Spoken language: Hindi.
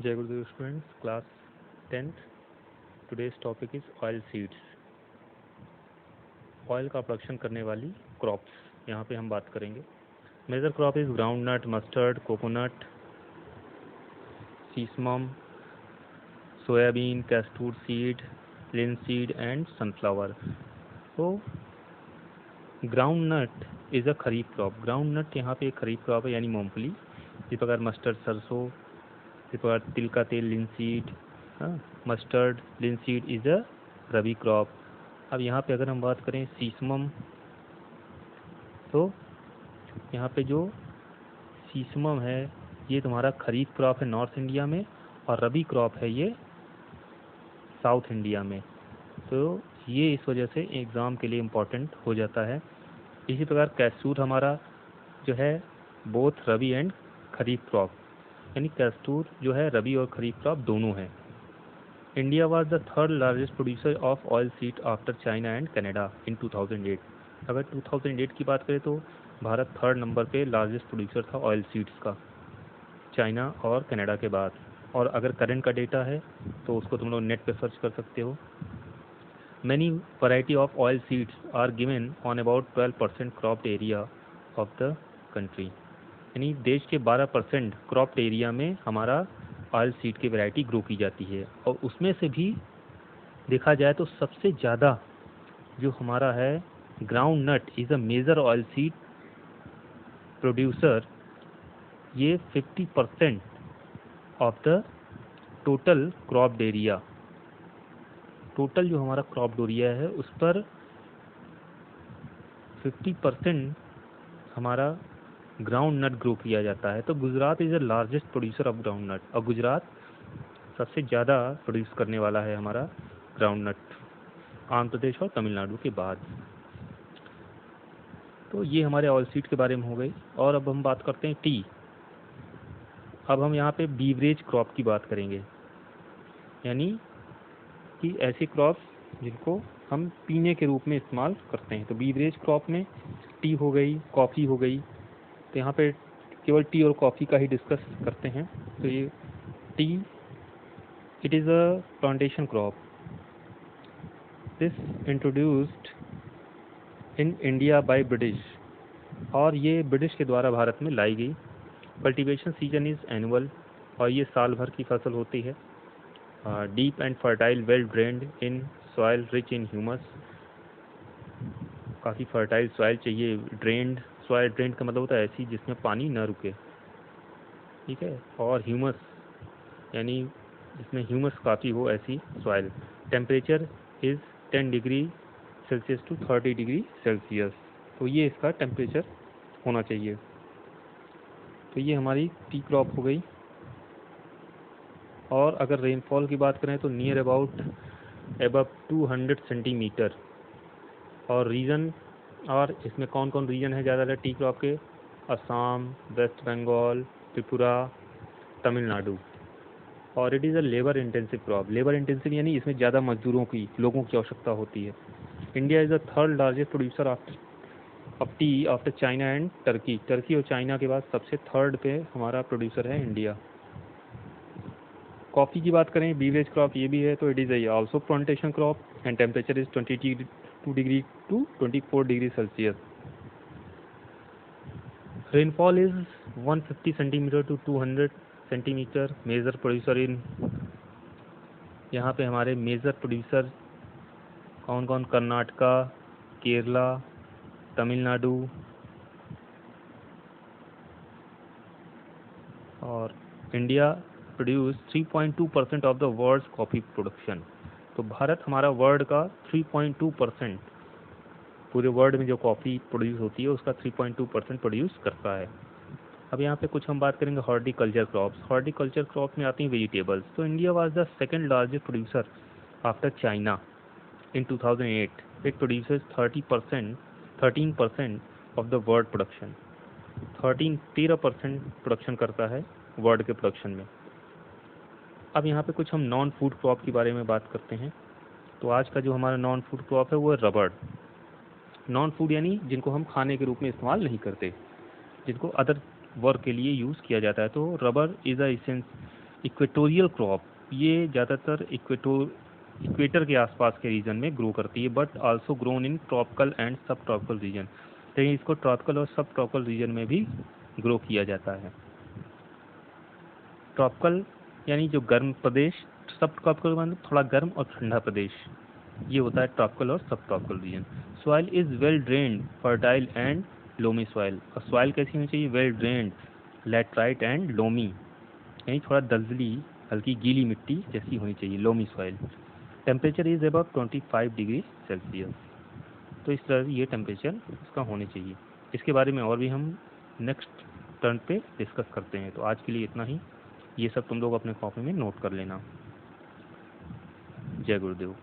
जय गुरुदेव students, class 10th। Today's topic is oil seeds. Oil का प्रोडक्शन करने वाली क्रॉप्स यहाँ पे हम बात करेंगे। Major crop is groundnut, mustard, coconut, sesamum, soybean, castor seed, linseed and sunflower. तो groundnut is a kharif crop. Groundnut यहाँ पे एक खरीफ क्रॉप है, यानी मूंगफली। इसी प्रकार मस्टर्ड सरसों, इसी प्रकार तिल का तेल linseed, mustard linseed is a rabi crop. अब यहाँ पे अगर हम बात करें सीसमम, तो यहाँ पे जो सीसमम है ये तुम्हारा खरीफ क्रॉप है नॉर्थ इंडिया में, और रबी क्रॉप है ये साउथ इंडिया में। तो ये इस वजह से एग्ज़ाम के लिए इम्पोर्टेंट हो जाता है। इसी प्रकार कैस्टूर हमारा जो है both rabi and kharif crop, यानी कैस्टूर जो है रबी और खरीफ क्रॉप दोनों है। India was the third largest producer of oil seed after China and Canada in 2008। अगर 2008 की बात करें तो भारत थर्ड नंबर पे लार्जेस्ट प्रोड्यूसर था ऑयल सीड्स का, चाइना और कनाडा के बाद। और अगर करंट का डेटा है तो उसको तुम लोग नेट पे सर्च कर सकते हो। Many variety of oil seeds are given on about 12% cropped area of the country, यानी देश के 12% क्रॉप्ड एरिया में हमारा ऑयल सीड की वैरायटी ग्रो की जाती है। और उसमें से भी देखा जाए तो सबसे ज़्यादा जो हमारा है groundnut is a major oil seed producer. ये 50% of the total cropped area, total जो हमारा क्रॉप्ड एरिया है उस पर 50% हमारा ग्राउंड नट ग्रो किया जाता है। तो Gujarat is the largest producer of groundnut, और गुजरात सबसे ज़्यादा प्रोड्यूस करने वाला है हमारा ग्राउंड नट, आंध्र प्रदेश और तमिलनाडु के बाद। तो ये हमारे ऑयल सीड के बारे में हो गई। और अब हम बात करते हैं टी। अब हम यहाँ पे बीवरेज क्रॉप की बात करेंगे, यानी कि ऐसी क्रॉप्स जिनको हम पीने के रूप में इस्तेमाल करते हैं। तो बीवरेज क्रॉप में टी हो गई, कॉफ़ी हो गई। तो यहाँ पे केवल टी और कॉफ़ी का ही डिस्कस करते हैं। तो ये T, it is a plantation crop. This introduced in India by British, और ये ब्रिटिश के द्वारा भारत में लाई गई। कल्टीवेशन सीजन इज़ एनुअल, और ये साल भर की फसल होती है। Deep and fertile, well drained in soil rich in humus. काफ़ी फर्टाइल सॉइल चाहिए। ड्रेन्ड सॉइल, ड्रेन्ड का मतलब होता है ऐसी जिसमें पानी न रुके, ठीक है। और ह्यूमस यानी जिसमें ह्यूमस काफ़ी हो, ऐसी soil. Temperature is 10 degree Celsius to 30 degree Celsius. तो ये इसका टेम्परेचर होना चाहिए। तो ये हमारी टी क्रॉप हो गई। और अगर रेनफॉल की बात करें तो नियर अबाउट एबव 200 सेंटीमीटर। और रीजन, और इसमें कौन कौन रीजन है ज़्यादा टी क्रॉप के? असम, वेस्ट बंगाल, त्रिपुरा, तमिलनाडु। और it is a labour intensive crop. Labour intensive यानी इसमें ज़्यादा मजदूरों की, लोगों की आवश्यकता होती है। India is the third largest producer of T after China and Turkey. Turkey और चाइना के बाद सबसे थर्ड पे हमारा प्रोड्यूसर है इंडिया। कॉफ़ी की बात करें, बीवरेज क्रॉप ये भी है, तो it is also plantation crop and temperature is 22 degree to 24 degree Celsius. Rainfall is 150 centimetre to 200 centimetre. Major producer in, यहाँ पे हमारे मेजर प्रोड्यूसर कौन कौन? कर्नाटका, केरला, तमिलनाडु और India produce 3.2% of the world's coffee production. तो भारत हमारा वर्ल्ड का 3.2%, पूरे वर्ल्ड में जो कॉफ़ी प्रोड्यूस होती है उसका 3.2% प्रोड्यूस करता है। अब यहाँ पे कुछ हम बात करेंगे हॉर्टिकल्चर क्रॉप्स। हॉर्टिकल्चर क्रॉप में आती हैं वेजिटेबल्स। तो India was the second largest producer after China in 2008। It produces 13% of the world production. 13% production करता है वर्ल्ड के प्रोडक्शन में। अब यहाँ पे कुछ हम नॉन फूड क्रॉप के बारे में बात करते हैं। तो आज का जो हमारा नॉन फूड क्रॉप है वो है रबड़। नॉन फूड यानी जिनको हम खाने के रूप में इस्तेमाल नहीं करते, जिनको अदर वर्क के लिए यूज़ किया जाता है। तो rubber is a equatorial crop, ये ज़्यादातर इक्वेटर के आसपास के रीजन में ग्रो करती है, but also grown in tropical and सब ट्रॉपिकल रीजन। लेकिन इसको ट्रॉपिकल और सब ट्रॉपिकल रीजन में भी ग्रो किया जाता है। ट्रॉपिकल यानी जो गर्म प्रदेश, सब ट्रॉपिकल मतलब थोड़ा गर्म और ठंडा प्रदेश, ये होता है ट्रॉपिकल और सब tropical region. Soil is well drained, fertile and loamy soil. और सॉइल कैसी होनी चाहिए? Well drained, laterite and loamy, यानी थोड़ा दलदली हल्की गीली मिट्टी जैसी होनी चाहिए, loamy soil. Temperature is about 25 degree Celsius. तो इस तरह ये टेम्परेचर इसका होने चाहिए। इसके बारे में और भी हम नेक्स्ट टर्न पे डिस्कस करते हैं। तो आज के लिए इतना ही। ये सब तुम लोग अपने कॉपी में नोट कर लेना। जय गुरुदेव।